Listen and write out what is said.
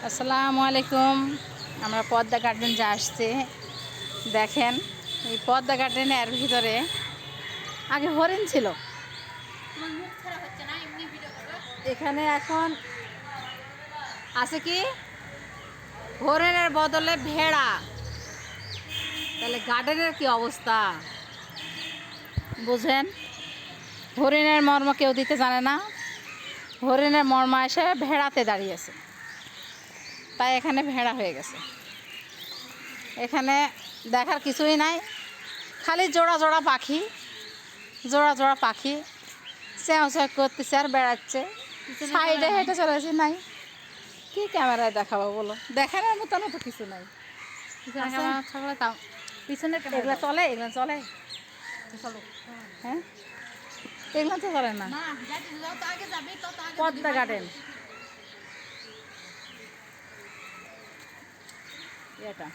আসসালামু আলাইকুম। আমরা পদ্মা গার্ডেন যা আসছে দেখেন, এই পদ্মা গার্ডেনে এর ভিতরে আগে হরিণ ছিল। এখানে এখন আছে কি হরিণের বদলে ভেড়া। তাহলে গার্ডেনের কি অবস্থা বুঝেন। হরিণের মর্ম কেউ দিতে জানে না, হরিণের মর্ম এসে ভেড়াতে দাঁড়িয়েছে, তাই এখানে ভেড়া হয়ে গেছে। এখানে দেখার কিছুই নাই, খালি জোড়া জোড়া পাখি, জোড়া জোড়া পাখি চেঁও চেঁও করতেছে আর বেড়াচ্ছে। সাইডে হেঁটে চলেছে, নাই কি ক্যামেরায় দেখাবো বলো, দেখানোর মতন তো কিছু নাই। পিছনে এগুলো চলে, এগুলো চলে, হ্যাঁ এগুলো তো চলে না। পদ্মা গার্ডেন এটা